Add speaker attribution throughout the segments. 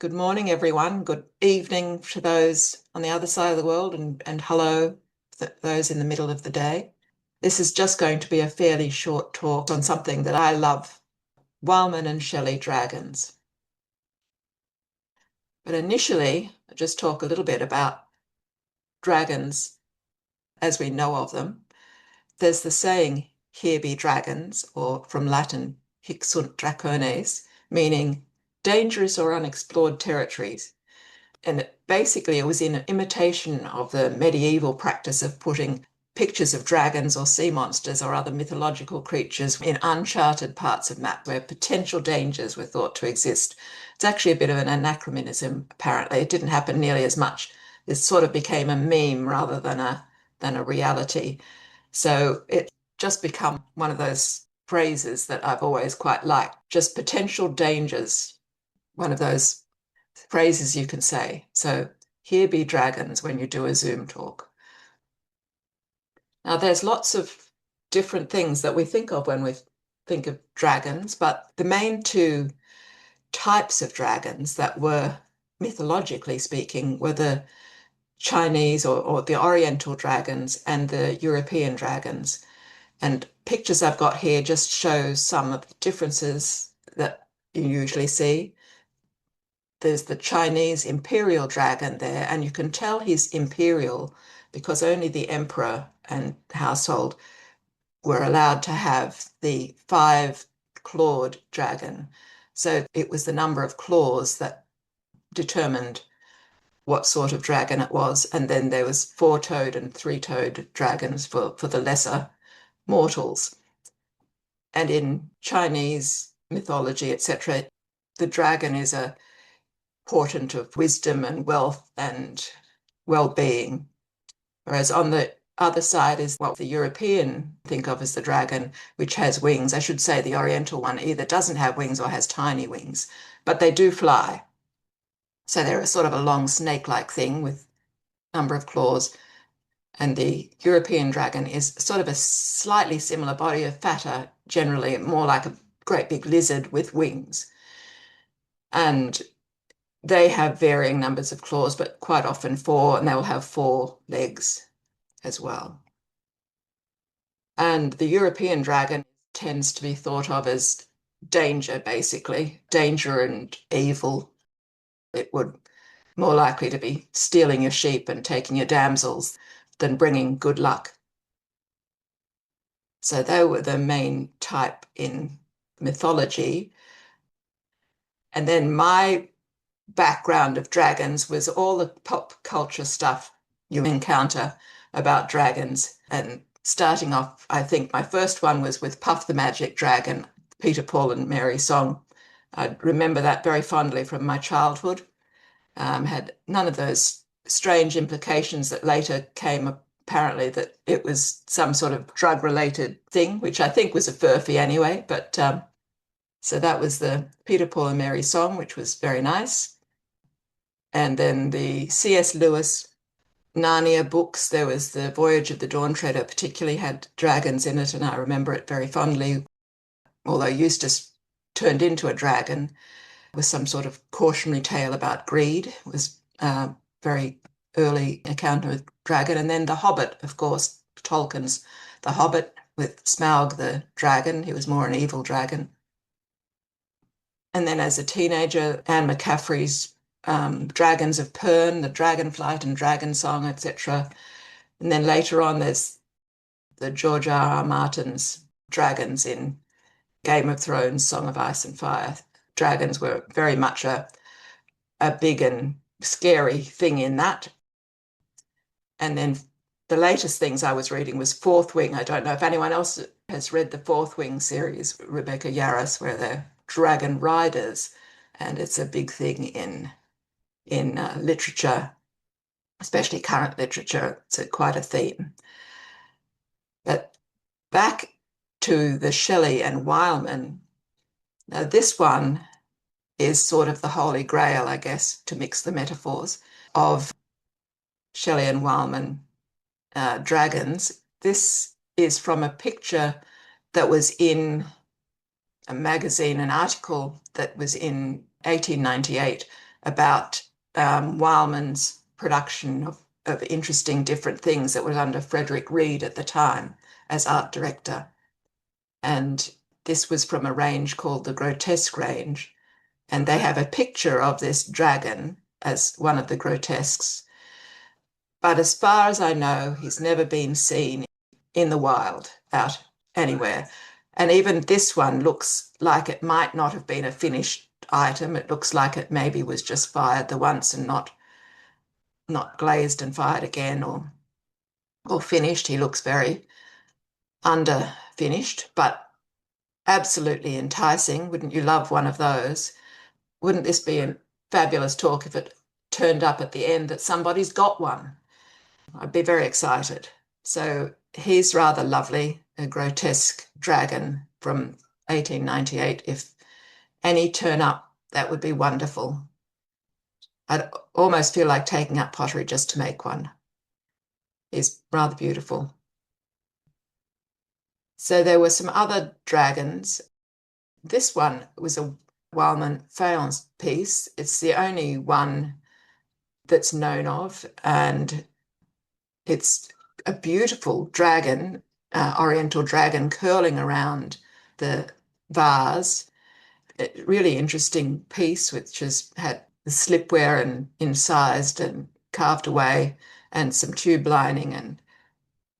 Speaker 1: Good morning, everyone. Good evening to those on the other side of the world, and hello, those in the middle of the day. This is just going to be a fairly short talk on something that I love, Wileman and Shelley dragons. But initially, I'll just talk a little bit about dragons as we know of them. There's the saying, here be dragons, or from Latin, hic sunt dracones, meaning dangerous or unexplored territories. And basically, it was in imitation of the medieval practice of putting pictures of dragons or sea monsters or other mythological creatures in uncharted parts of map where potential dangers were thought to exist. It's actually a bit of an anachronism, apparently. It didn't happen nearly as much. This sort of became a meme rather than a reality. So it just become one of those phrases that I've always quite liked. Just potential dangers, one of those phrases you can say. So here be dragons when you do a Zoom talk. Now, there's lots of different things that we think of when we think of dragons, but the main two types of dragons that were, mythologically speaking, were the Chinese or the Oriental dragons and the European dragons. And pictures I've got here just show some of the differences that you usually see. There's the Chinese imperial dragon there, and you can tell he's imperial because only the emperor and household were allowed to have the 5-clawed dragon. So it was the number of claws that determined what sort of dragon it was. And then there was 4-toed and 3-toed dragons for the lesser mortals. And in Chinese mythology, etc., the dragon is a portent of wisdom and wealth and well-being. Whereas on the other side is what the European think of as the dragon, which has wings. I should say the Oriental one either doesn't have wings or has tiny wings, but they do fly. So they're a sort of a long snake-like thing with a number of claws. And the European dragon is sort of a slightly similar body, of fatter, generally more like a great big lizard with wings. And they have varying numbers of claws, but quite often 4, and they'll have 4 legs as well. And the European dragon tends to be thought of as danger, basically, danger and evil. It would more likely to be stealing your sheep and taking your damsels than bringing good luck. So they were the main type in mythology. And then my background of dragons was all the pop culture stuff you encounter about dragons. And starting off, I think my first one was with Puff the Magic Dragon, Peter, Paul and Mary song. I remember that very fondly from my childhood. Had none of those strange implications that later came apparently that it was some sort of drug-related thing, which I think was a furphy anyway. But so that was the Peter, Paul and Mary song, which was very nice. And then the C.S. Lewis Narnia books, there was the Voyage of the Dawn Treader, particularly had dragons in it, and I remember it very fondly. Although Eustace turned into a dragon with some sort of cautionary tale about greed, it was a very early account of a dragon. And then The Hobbit, of course, Tolkien's The Hobbit with Smaug the dragon. He was more an evil dragon. And then as a teenager, Anne McCaffrey's Dragons of Pern, the Dragonflight and Dragon Song, etc. And then later on, there's the George R.R. Martin's dragons in Game of Thrones, Song of Ice and Fire. Dragons were very much a big and scary thing in that. And then the latest things I was reading was Fourth Wing. I don't know if anyone else has read the Fourth Wing series, Rebecca Yarros, where they're dragon riders. And it's a big thing in literature, especially current literature. It's quite a theme. But back to the Shelley and Wileman. Now, this one is sort of the holy grail, I guess, to mix the metaphors of Shelley and Wileman dragons. This is from a picture that was in a magazine, an article that was in 1898 about Wileman's production of interesting different things that was under Frederick Reed at the time as art director. And this was from a range called the Grotesque range. And they have a picture of this dragon as one of the grotesques. But as far as I know, he's never been seen in the wild out anywhere. And even this one looks like it might not have been a finished item. It looks like it maybe was just fired the once and not glazed and fired again or finished. He looks very under finished, but absolutely enticing. Wouldn't you love one of those? Wouldn't this be a fabulous talk if it turned up at the end that somebody's got one? I'd be very excited. So he's rather lovely, a grotesque dragon from 1898. If any turn up, that would be wonderful. I'd almost feel like taking up pottery just to make one. He's rather beautiful. So there were some other dragons. This one was a Wileman faience piece. It's the only one that's known of, and it's a beautiful dragon, oriental dragon curling around the vase. A really interesting piece, which has had the slipware and incised and carved away, and some tube lining, and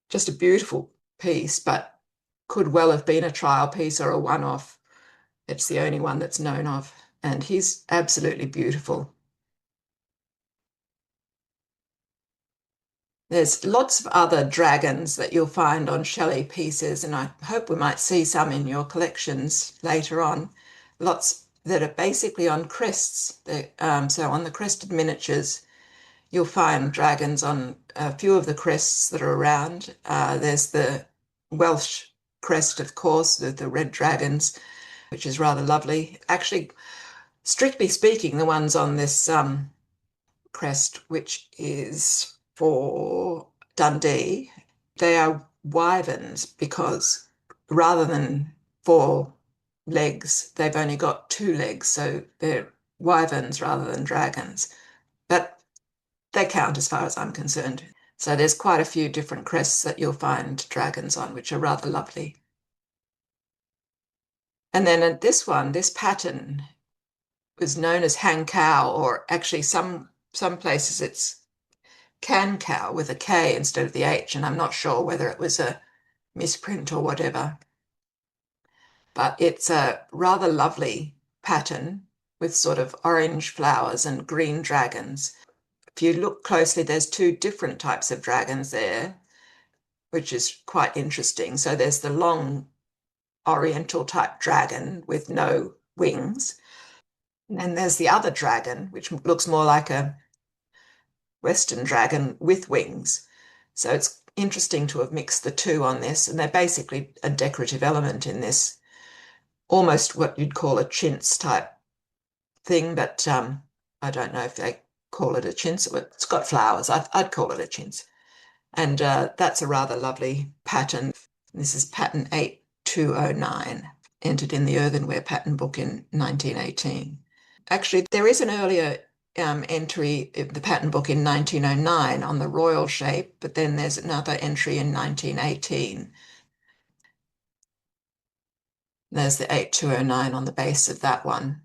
Speaker 1: just a beautiful piece, but could well have been a trial piece or a one-off. It's the only one that's known of, and he's absolutely beautiful. There's lots of other dragons that you'll find on Shelley pieces, and I hope we might see some in your collections later on. Lots that are basically on crests. So on the crested miniatures, you'll find dragons on a few of the crests that are around. There's the Welsh crest, of course, with the red dragons, which is rather lovely. Actually, strictly speaking, the ones on this crest, which is for Dundee, they are wyverns because rather than 4 legs, they've only got 2 legs. So they're wyverns rather than dragons. But they count as far as I'm concerned. So there's quite a few different crests that you'll find dragons on, which are rather lovely. And then this one, this pattern, was known as hang cow, or actually some places it's can cow with a K instead of the H, and I'm not sure whether it was a misprint or whatever. But it's a rather lovely pattern with sort of orange flowers and green dragons. If you look closely, there's 2 different types of dragons there, which is quite interesting. So there's the long oriental type dragon with no wings. And then there's the other dragon, which looks more like a Western dragon with wings. So it's interesting to have mixed the 2 on this, and they're basically a decorative element in this, almost what you'd call a chintz type thing, but I don't know if they call it a chintz. It's got flowers. I'd call it a chintz. And that's a rather lovely pattern. This is pattern 8209, entered in the Earthenware Pattern Book in 1918. Actually, there is an earlier entry in the pattern book in 1909 on the royal shape, but then there's another entry in 1918. There's the 8209 on the base of that one.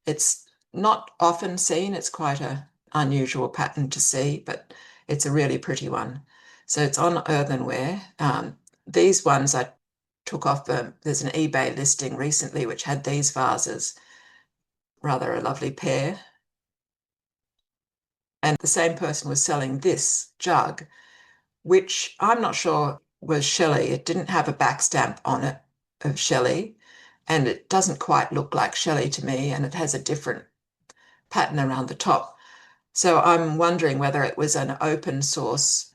Speaker 1: It's not often seen. It's quite an unusual pattern to see, but it's a really pretty one. So it's on earthenware. These ones I took off, there's an eBay listing recently which had these vases. Rather a lovely pair. And the same person was selling this jug, which I'm not sure was Shelley. It didn't have a back stamp on it of Shelley, and it doesn't quite look like Shelley to me, and it has a different pattern around the top. So I'm wondering whether it was an open source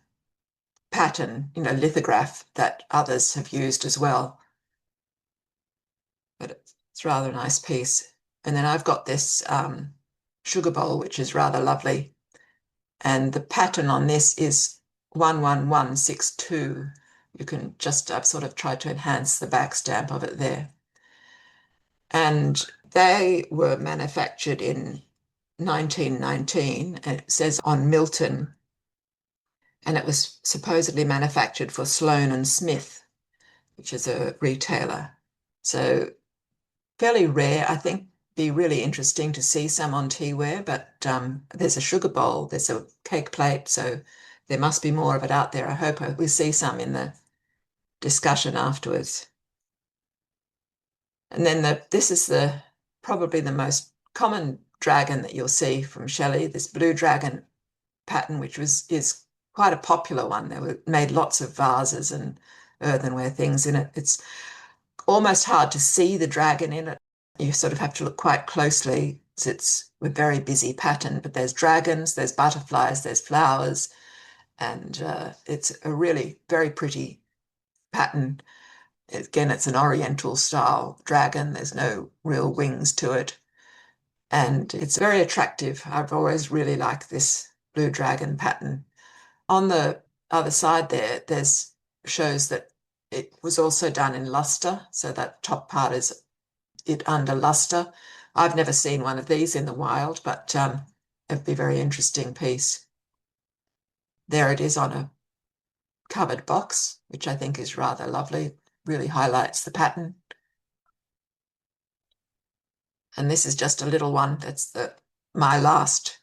Speaker 1: pattern, lithograph that others have used as well. But it's rather a nice piece. And then I've got this sugar bowl, which is rather lovely. And the pattern on this is 11162. You can just, I've sort of tried to enhance the back stamp of it there. And they were manufactured in 1919, and it says on Milton, and it was supposedly manufactured for Sloan and Smith, which is a retailer. So fairly rare. I think be really interesting to see some on teaware, but there's a sugar bowl, there's a cake plate, so there must be more of it out there. I hope we see some in the discussion afterwards. And then this is probably the most common dragon that you'll see from Shelley, this blue dragon pattern, which is quite a popular one. They were made lots of vases and earthenware things in it. It's almost hard to see the dragon in it. You sort of have to look quite closely. It's a very busy pattern, but there's dragons, there's butterflies, there's flowers, and it's a really very pretty pattern. Again, it's an Oriental style dragon. There's no real wings to it. And it's very attractive. I've always really liked this blue dragon pattern. On the other side there's shows that it was also done in lustre. So that top part is it under lustre. I've never seen one of these in the wild, but it'd be a very interesting piece. There it is on a covered box, which I think is rather lovely, really highlights the pattern. And this is just a little one. That's my last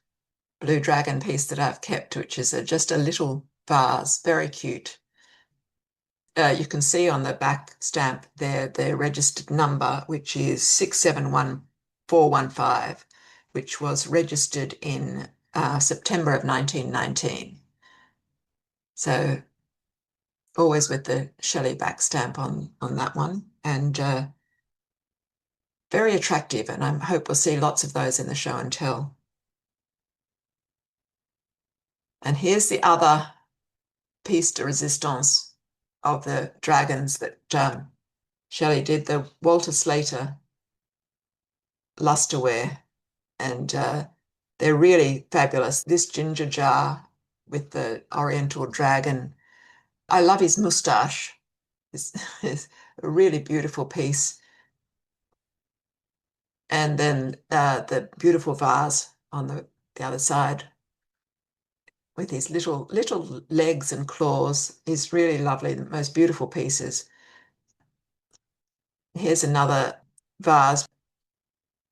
Speaker 1: blue dragon piece that I've kept, which is just a little vase, very cute. You can see on the back stamp there their registered number, which is 671415, which was registered in September of 1919. So always with the Shelley back stamp on that one, and very attractive, and I hope we'll see lots of those in the show and tell. And here's the other piece de resistance of the dragons that Shelley did, the Walter Slater lustreware, and they're really fabulous. This ginger jar with the Oriental dragon. I love his moustache. It's a really beautiful piece. And then the beautiful vase on the other side with his little legs and claws is really lovely, the most beautiful pieces. Here's another vase.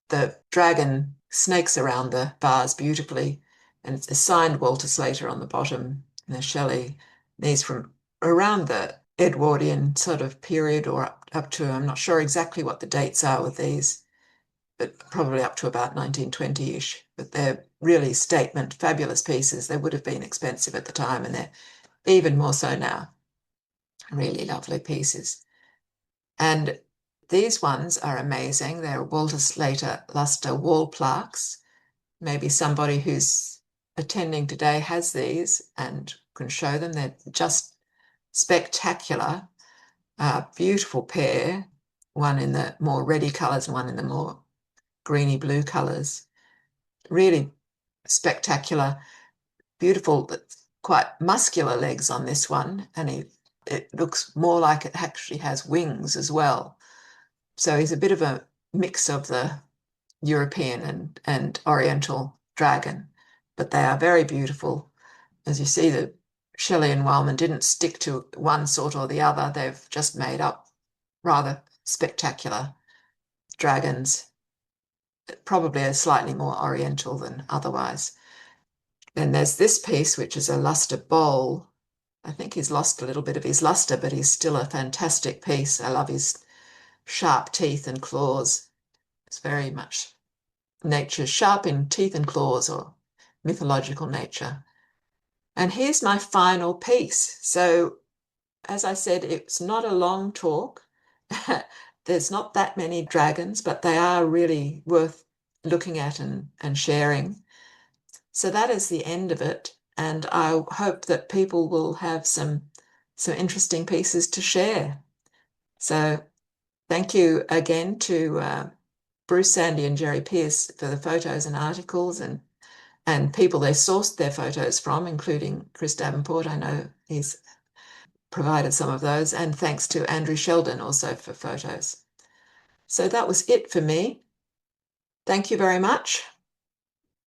Speaker 1: The dragon snakes around the vase beautifully, and it's a signed Walter Slater on the bottom. And the Shelley, these from around the Edwardian sort of period, or up to, I'm not sure exactly what the dates are with these, but probably up to about 1920-ish. But they're really statement, fabulous pieces. They would have been expensive at the time, and they're even more so now. Really lovely pieces. And these ones are amazing. They're Walter Slater lustre wall plaques. Maybe somebody who's attending today has these and can show them. They're just spectacular. Beautiful pair, one in the more reddy colours and one in the more greeny blue colours. Really spectacular, beautiful, quite muscular legs on this one, and it looks more like it actually has wings as well. So he's a bit of a mix of the European and Oriental dragon, but they are very beautiful. As you see, the Shelley and Wileman didn't stick to one sort or the other. They've just made up rather spectacular dragons, probably a slightly more Oriental than otherwise. Then there's this piece, which is a lustre bowl. I think he's lost a little bit of his lustre, but he's still a fantastic piece. I love his sharp teeth and claws. It's very much nature, sharp in teeth and claws, or mythological nature. And here's my final piece. So, as I said, it's not a long talk. There's not that many dragons, but they are really worth looking at and sharing. So that is the end of it. And I hope that people will have some interesting pieces to share. So thank you again to Bruce Sandy and Jerry Pierce for the photos and articles, and people they sourced their photos from, including Chris Davenport. I know he's provided some of those, and thanks to Andrew Sheldon also for photos. So that was it for me. Thank you very much.